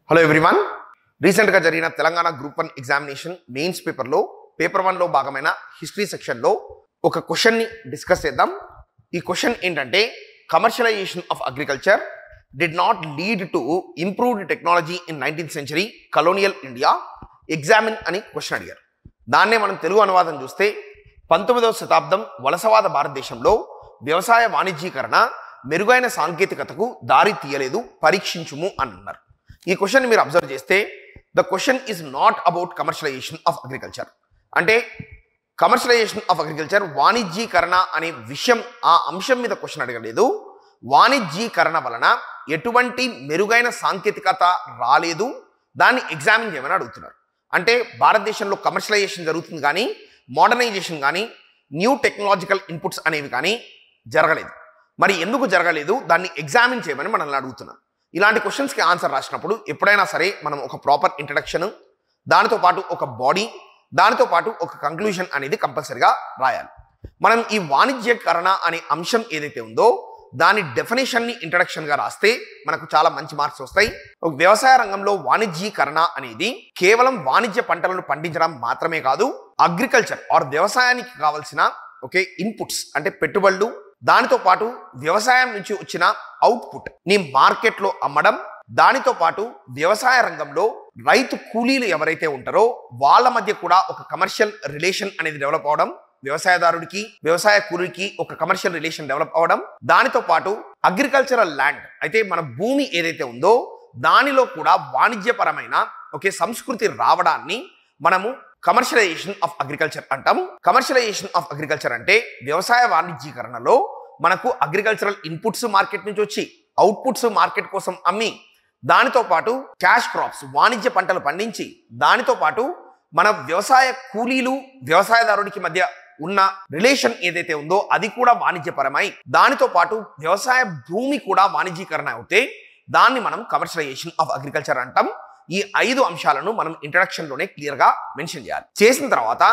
Hello everyone. రీసెంట్గా జరిగిన Telangana group 1 examination mains పేపర్లో పేపర్ 1లో భాగమైన హిస్టరీ సెక్షన్లో ఒక క్వశ్చన్ని డిస్కస్ చేద్దాం. ఈ క్వశ్చన్ ఏంటంటే, commercialisation of agriculture did not lead to improved technology in 19th century colonial India, examine అని క్వశ్చన్ అడిగారు. దాన్నే మనం తెలుగు అనువాదం చూస్తే, 19వ శతాబ్దం వలసవాద భారతదేశంలో వ్యవసాయ వాణిజ్యీకరణ మెరుగైన సాంకేతికతకు దారి తీయలేదు, పరీక్షించుము అని అన్నారు. ఈ క్వశ్చన్ మీరు అబ్జర్వ్ చేస్తే, the question is not about commercialisation of agriculture. అంటే కమర్షియలైజేషన్ ఆఫ్ అగ్రికల్చర్ వాణిజ్యీకరణ అనే విషయం, ఆ అంశం మీద క్వశ్చన్ అడగలేదు. వాణిజ్యీకరణ వలన ఎటువంటి మెరుగైన సాంకేతికత రాలేదు, దాన్ని ఎగ్జామిన్ చేయమని అడుగుతున్నారు. అంటే భారతదేశంలో కమర్షియలైజేషన్ జరుగుతుంది కానీ మోడర్నైజేషన్ కానీ న్యూ టెక్నాలజికల్ ఇన్పుట్స్ అనేవి కానీ జరగలేదు. మరి ఎందుకు జరగలేదు, దాన్ని ఎగ్జామిన్ చేయమని మనల్ని అడుగుతున్నారు. ఇలాంటి క్వశ్చన్స్కి ఆన్సర్ రాసినప్పుడు ఎప్పుడైనా సరే మనం ఒక ప్రాపర్ ఇంట్రడక్షన్, దానితో పాటు ఒక బాడీ, దానితో పాటు ఒక కంక్లూజన్ అనేది కంపల్సరిగా రాయాలి. మనం ఈ వాణిజ్యీకరణ అనే అంశం ఏదైతే ఉందో దాని డెఫినేషన్ని ఇంట్రడక్షన్గా రాస్తే మనకు చాలా మంచి మార్క్స్ వస్తాయి. వ్యవసాయ రంగంలో వాణిజ్యీకరణ అనేది కేవలం వాణిజ్య పంటలను పండించడం మాత్రమే కాదు, అగ్రికల్చర్ ఆర్ వ్యవసాయానికి కావాల్సిన ఇన్పుట్స్ అంటే పెట్టుబడులు, దానితో పాటు వ్యవసాయం నుంచి వచ్చిన అవుట్పుట్ ని మార్కెట్లో అమ్మడం, దానితో పాటు వ్యవసాయ రంగంలో రైతు కూలీలు ఎవరైతే ఉంటారో వాళ్ళ మధ్య కూడా ఒక కమర్షియల్ రిలేషన్ అనేది డెవలప్ అవడం, వ్యవసాయదారుడికి వ్యవసాయ కూలీకి ఒక కమర్షియల్ రిలేషన్ డెవలప్ అవడం, దానితో పాటు అగ్రికల్చరల్ ల్యాండ్ అయితే మన భూమి ఏదైతే ఉందో దానిలో కూడా వాణిజ్యపరమైన సంస్కృతి రావడాన్ని మనము కమర్షియలైజేషన్ ఆఫ్ అగ్రికల్చర్ అంటాం. కమర్షియలైజేషన్ ఆఫ్ అగ్రికల్చర్ అంటే వ్యవసాయ వాణిజ్యీకరణలో మనకు అగ్రికల్చరల్ ఇన్పుట్స్ మార్కెట్ నుంచి వచ్చి అవుట్పుట్స్ మార్కెట్ కోసం అమ్మి, దానితో పాటు క్యాష్ క్రాప్స్ వాణిజ్య పంటలు పండించి, దానితో పాటు మన వ్యవసాయ కూలీలు వ్యవసాయదారుడికి మధ్య ఉన్న రిలేషన్ ఏదైతే ఉందో అది కూడా వాణిజ్యపరమై, దానితో పాటు వ్యవసాయ భూమి కూడా వాణిజ్యీకరణ అవుతే దాన్ని మనం కమర్షియలైజేషన్ ఆఫ్ అగ్రికల్చర్ అంటాం. ఈ 5 అంశాలను మనం ఇంట్రడక్షన్ లోనే క్లియర్ గా మెన్షన్ చేయాలి. చేసిన తర్వాత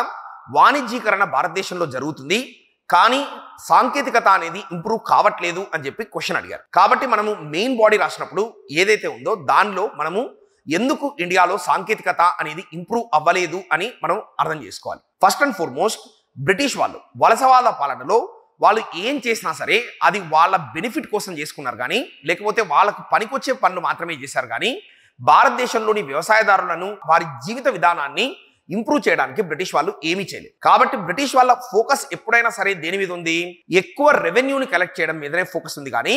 వాణిజ్యీకరణ భారతదేశంలో జరుగుతుంది కానీ సాంకేతికత అనేది ఇంప్రూవ్ కావట్లేదు అని చెప్పి క్వశ్చన్ అడిగారు. కాబట్టి మనము మెయిన్ బాడీ రాసినప్పుడు ఏదైతే ఉందో దానిలో మనము ఎందుకు ఇండియాలో సాంకేతికత అనేది ఇంప్రూవ్ అవ్వలేదు అని మనం అర్థం చేసుకోవాలి. ఫస్ట్ అండ్ ఫార్మోస్ట్, బ్రిటిష్ వాళ్ళు వలసవాద పాలనలో వాళ్ళు ఏం చేసినా సరే అది వాళ్ళ బెనిఫిట్ కోసం చేసుకున్నారు కానీ, లేకపోతే వాళ్ళకు పనికొచ్చే పనులు మాత్రమే చేశారు కానీ భారతదేశంలోని వ్యవసాయదారులను వారి జీవిత విధానాన్ని ఇంప్రూవ్ చేయడానికి బ్రిటిష్ వాళ్ళు ఏమీ చేయలేదు. కాబట్టి బ్రిటిష్ వాళ్ళ ఫోకస్ ఎప్పుడైనా సరే దేని మీద ఉంది, ఎక్కువ రెవెన్యూని కలెక్ట్ చేయడం మీదనే ఫోకస్ ఉంది కానీ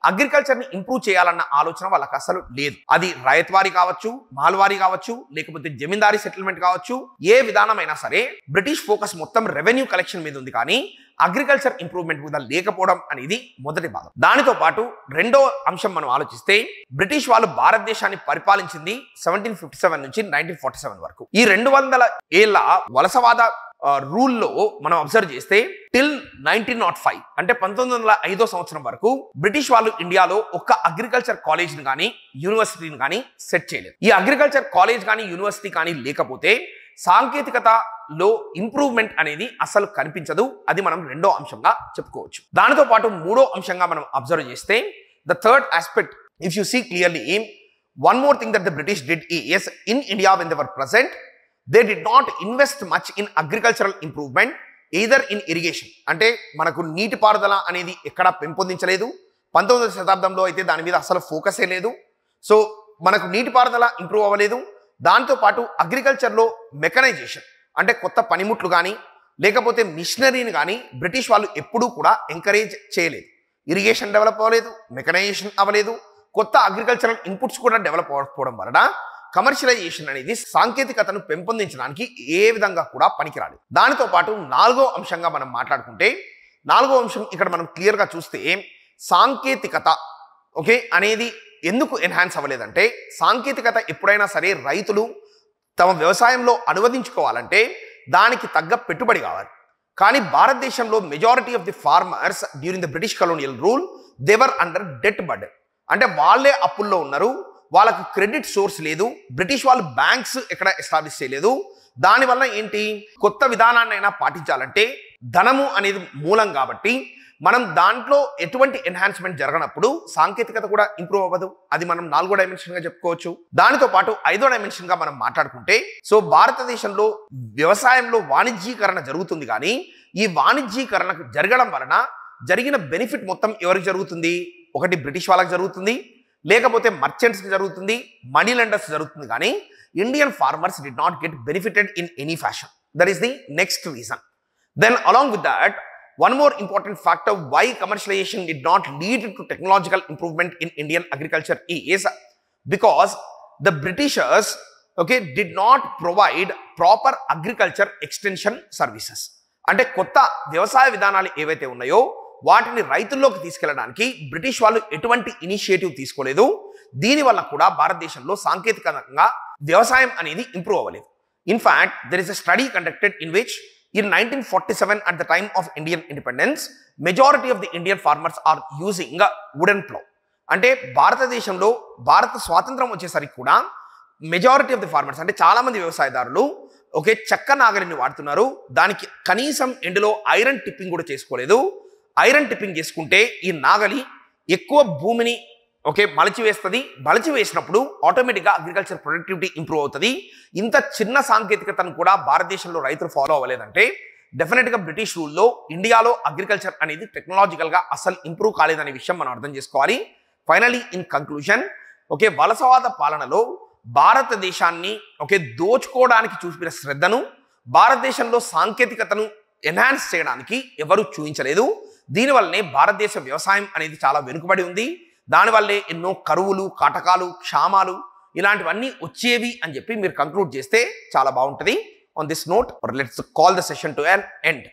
అగ్రికల్చర్ ని ఇంప్రూవ్ చేయాలన్న ఆలోచన వాళ్ళకి అసలు లేదు. అది రైతువారి కావచ్చు, మాల్వారీ కావచ్చు, లేకపోతే జమీందారీ సెటిల్మెంట్ కావచ్చు, ఏ విధానమైనా సరే బ్రిటిష్ ఫోకస్ మొత్తం రెవెన్యూ కలెక్షన్ మీద ఉంది కానీ అగ్రికల్చర్ ఇంప్రూవ్మెంట్ మీద లేకపోవడం అనేది మొదటి భాగం. దానితో పాటు రెండో అంశం మనం ఆలోచిస్తే, బ్రిటిష్ వాళ్ళు భారతదేశాన్ని పరిపాలించింది 1757 నుంచి 1947 వరకు. ఈ 200 ఏళ్ల వలసవాద రూల్లో మనం అబ్జర్వ్ చేస్తే టిల్ 1905 అంటే 1905 సంవత్సరం వరకు బ్రిటిష్ వాళ్ళు ఇండియాలో ఒక్క అగ్రికల్చర్ కాలేజ్ని కానీ యూనివర్సిటీని కానీ సెట్ చేయలేదు. ఈ అగ్రికల్చర్ కాలేజ్ కానీ యూనివర్సిటీ కానీ లేకపోతే సాంకేతికతలో ఇంప్రూవ్మెంట్ అనేది అసలు కనిపించదు. అది మనం రెండో అంశంగా చెప్పుకోవచ్చు. దానితో పాటు మూడో అంశంగా మనం అబ్జర్వ్ చేస్తే, the third aspect, if you see clearly, one more thing that the British did is in India when they were present they did not invest much in agricultural improvement either in irrigation. అంటే మనకు నీటిపారుదల అనేది ఎక్కడ పెంపొందించలేదు. 19వ శతాబ్దంలో అయితే దాని మీద అసలు ఫోకసే లేదు. సో మనకు నీటిపారుదల ఇంప్రూవ్ అవ్వలేదు. దాంతో పాటు అగ్రికల్చర్లో మెకనైజేషన్ అంటే కొత్త పనిముట్లు కానీ లేకపోతే మిషనరీని కానీ బ్రిటిష్ వాళ్ళు ఎప్పుడూ కూడా ఎంకరేజ్ చేయలేదు. ఇరిగేషన్ డెవలప్ అవ్వలేదు, మెకనైజేషన్ అవ్వలేదు, కొత్త అగ్రికల్చరల్ ఇన్పుట్స్ కూడా డెవలప్ అవ్వకపోవడం వలన కమర్షియలైజేషన్ అనేది సాంకేతికతను పెంపొందించడానికి ఏ విధంగా కూడా పనికిరాలేదు. దానితో పాటు నాలుగో అంశంగా మనం మాట్లాడుకుంటే, నాలుగో అంశం ఇక్కడ మనం క్లియర్గా చూస్తే, సాంకేతికత అనేది ఎందుకు ఎన్హాన్స్ అవ్వలేదంటే, సాంకేతికత ఎప్పుడైనా సరే రైతులు తమ వ్యవసాయంలో అనువదించుకోవాలంటే దానికి తగ్గ పెట్టుబడి కావాలి. కానీ భారతదేశంలో majority of the farmers during the British colonial rule they were under debt burden. అంటే వాళ్ళే అప్పుల్లో ఉన్నారు, వాళ్ళకు క్రెడిట్ సోర్స్ లేదు, బ్రిటిష్ వాళ్ళు బ్యాంక్స్ ఎక్కడ ఎస్టాబ్లిష్ చేయలేదు. దానివల్ల ఏంటి, కొత్త విధానాన్ని అయినా పాటించాలంటే ధనము అనేది మూలం కాబట్టి మనం దాంట్లో ఎటువంటి ఎన్హాన్స్మెంట్ జరగనప్పుడు సాంకేతికత కూడా ఇంప్రూవ్ అవ్వదు. అది మనం 4వ డైమెన్షన్ గా చెప్పుకోవచ్చు. దానితో పాటు 5వ డైమెన్షన్ గా మనం మాట్లాడుకుంటే సో భారతదేశంలో వ్యవసాయంలో వాణిజ్యీకరణ జరుగుతుంది, కానీ ఈ వాణిజ్యీకరణ జరగడం వలన జరిగిన బెనిఫిట్ మొత్తం ఎవరికి జరుగుతుంది? ఒకటి బ్రిటిష్ వాళ్ళకి జరుగుతుంది, లేకపోతే మర్చెంట్స్కి జరుగుతుంది, మనీ లెండర్స్ జరుగుతుంది, కానీ Indian farmers did not get benefited in any fashion. That is the next reason. Then along with that, one more important factor why commercialization did not lead to technological improvement in Indian agriculture is because the Britishers did not provide proper agriculture extension services. అంటే కొత్త వ్యవసాయ విధానాలు ఏవైతే ఉన్నాయో వాటిని రైతుల్లోకి తీసుకెళ్లడానికి British వాళ్ళు ఎటువంటి ఇనిషియేటివ్ తీసుకోలేదు. దీనివల్ల కూడా భారతదేశంలో సాంకేతికంగా వ్యవసాయం అనేది ఇంప్రూవ్ అవ్వలేదు. In fact there is a study conducted in which in 1947 at the time of Indian independence, majority of the Indian farmers are using a wooden plow. అంటే భారతదేశంలో భారత స్వాతంత్రం వచ్చేసరికి కూడా మెజారిటీ ఆఫ్ ది ఫార్మర్స్ అంటే చాలా మంది వ్యవసాయదారులు చెక్క నాగలిని వాడుతున్నారు. దానికి కనీసం ఎండులో ఐరన్ టిప్పింగ్ కూడా చేసుకోలేదు. ఐరన్ టిప్పింగ్ చేసుకుంటే ఈ నాగలి ఎక్కువ భూమిని మలచివేస్తుంది. మలచివేసినప్పుడు ఆటోమేటిక్గా అగ్రికల్చర్ ప్రొడక్టివిటీ ఇంప్రూవ్ అవుతుంది. ఇంత చిన్న సాంకేతికతను కూడా భారతదేశంలో రైతులు ఫాలో అవ్వలేదంటే డెఫినెట్గా బ్రిటిష్ రూల్లో ఇండియాలో అగ్రికల్చర్ అనేది టెక్నాలజికల్గా అసలు ఇంప్రూవ్ కాలేదనే విషయం మనం అర్థం చేసుకోవాలి. ఫైనలీ ఇన్ కంక్లూజన్, వలసవాద పాలనలో భారతదేశాన్ని దోచుకోవడానికి చూపిన శ్రద్ధను భారతదేశంలో సాంకేతికతను ఎన్హాన్స్ చేయడానికి ఎవరు చూపించలేదు. దీనివల్లనే భారతదేశ వ్యవసాయం అనేది చాలా వెనుకబడి ఉంది. దానివల్లే ఎన్నో కరువులు, కాటకాలు, క్షామాలు ఇలాంటివన్నీ వచ్చేవి అని చెప్పి మీరు కంక్లూడ్ చేస్తే చాలా బాగుంటుంది. On this note, let's call the session to an end.